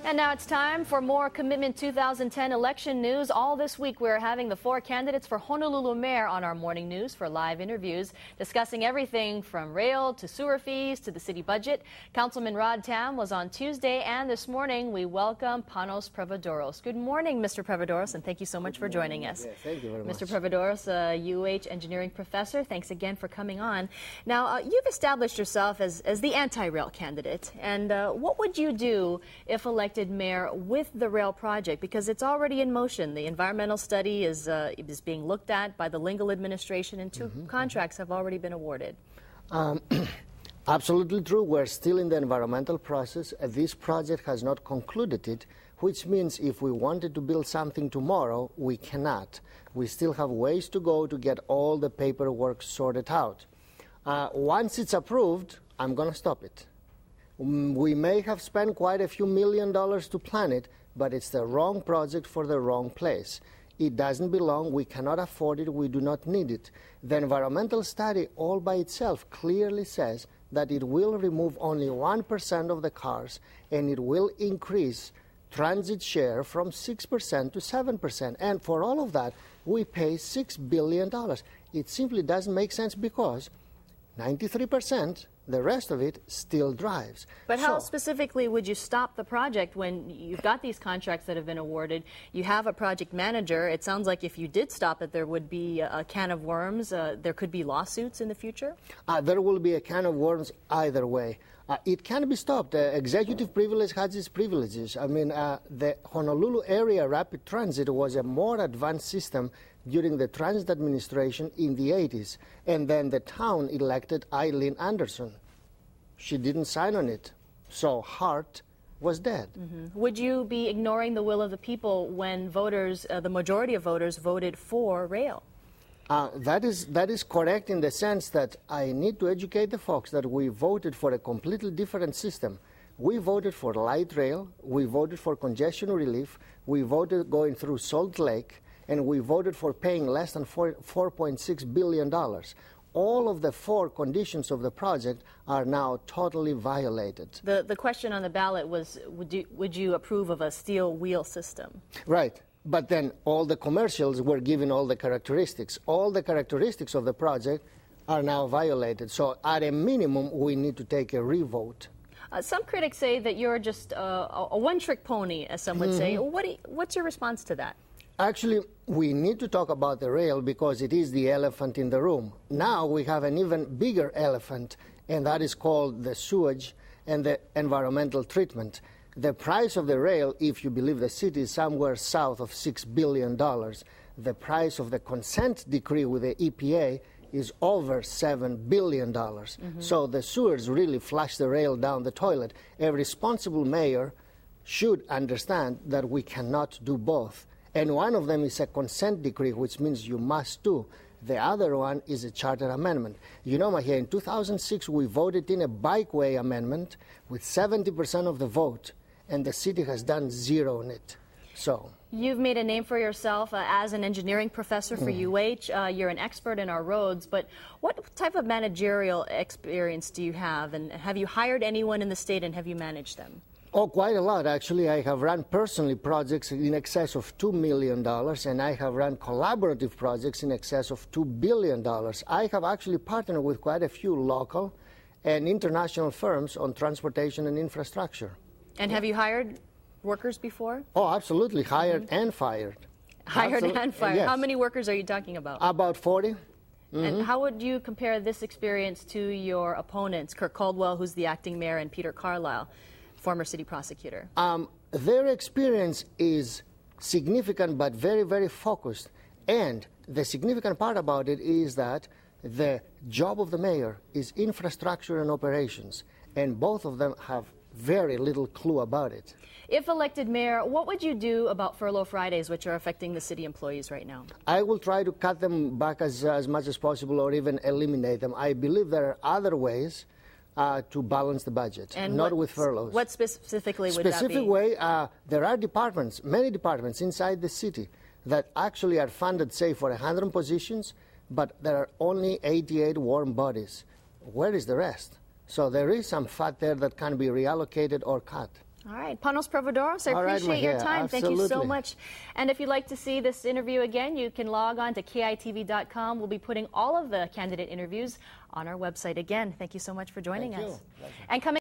And now it's time for more Commitment 2010 election news. All this week we're having the 4 candidates for Honolulu Mayor on our morning news for live interviews, discussing everything from rail to sewer fees to the city budget. Councilman Rod Tam was on Tuesday, and this morning we welcome Panos Prevodoros. Good morning, Mr. Prevodoros, and thank you so much for joining us. Yeah, thank you very much. Mr. Prevodoros, a UH engineering professor, thanks again for coming on. Now, you've established yourself as the anti-rail candidate, and what would you do if elected mayor with the rail project, because it's already in motion? The environmental study is being looked at by the Lingle administration, and 2 contracts have already been awarded. Absolutely true. We're still in the environmental process. This project has not concluded it, which means if we wanted to build something tomorrow, we cannot. We still have ways to go to get all the paperwork sorted out. Once it's approved, I'm going to stop it. We may have spent quite a few $1 million to plan it, but it's the wrong project for the wrong place. It doesn't belong. We cannot afford it. We do not need it. The environmental study all by itself clearly says that it will remove only 1% of the cars, and it will increase transit share from 6% to 7%. And for all of that, we pay $6 billion. It simply doesn't make sense because 93%, the rest of it still drives. But how specifically would you stop the project when you've got these contracts that have been awarded? You have a project manager. It sounds like if you did stop it, there would be a can of worms. There could be lawsuits in the future? There will be a can of worms either way. It can be stopped. Executive privilege has its privileges. I mean, the Honolulu area rapid transit was a more advanced system during the transit administration in the 80s. And then the town elected Eileen Anderson. She didn't sign on it. So Hart was dead. Would you be ignoring the will of the people when voters, the majority of voters, voted for rail? That is correct in the sense that I need to educate the folks that we voted for a completely different system. We voted for light rail, we voted for congestion relief, we voted going through Salt Lake, and we voted for paying less than $4.6 billion. All of the 4 conditions of the project are now totally violated. The question on the ballot was, would you approve of a steel wheel system? Right. But then all the commercials were given all the characteristics. All the characteristics of the project are now violated. So at a minimum, we need to take a revote. Some critics say that you're just a one-trick pony, as some would say. What's your response to that? Actually, we need to talk about the rail because it is the elephant in the room. Now we have an even bigger elephant, and that is called the sewage and the environmental treatment. The price of the rail, if you believe the city, is somewhere south of $6 billion. The price of the consent decree with the EPA is over $7 billion. So the sewers really flush the rail down the toilet. A responsible mayor should understand that we cannot do both. And one of them is a consent decree, which means you must do. The other one is a charter amendment. You know, Mahia, in 2006, we voted in a bikeway amendment with 70% of the vote, and the city has done 0 on it. So you've made a name for yourself as an engineering professor for UH. You're an expert in our roads, but what type of managerial experience do you have? And have you hired anyone in the state, and have you managed them? Oh, quite a lot, actually. I have run personally projects in excess of $2 million, and I have run collaborative projects in excess of $2 billion. I have actually partnered with quite a few local and international firms on transportation and infrastructure. And have you hired workers before? Oh, absolutely. Hired and fired. Hired and fired. Yes. How many workers are you talking about? About 40. And how would you compare this experience to your opponents, Kirk Caldwell, who's the acting mayor, and Peter Carlisle, former city prosecutor? Their experience is significant but very, very focused. And the significant part about it is that the job of the mayor is infrastructure and operations. And both of them have very little clue about it. If elected mayor, what would you do about furlough Fridays, which are affecting the city employees right now? I will try to cut them back as much as possible or even eliminate them. I believe there are other ways to balance the budget, and not with furloughs. What specifically would that be? Specific way, there are departments, many departments inside the city that actually are funded, say, for 100 positions, but there are only 88 warm bodies. Where is the rest? So there is some fat there that can be reallocated or cut. All right, Panos Provedoros, I All right, appreciate your Mahia, time. Thank you so absolutely. much. And if you'd like to see this interview again, you can log on to KITV.com. We'll be putting all of the candidate interviews on our website again. Thank you so much for joining Thank us. you. And coming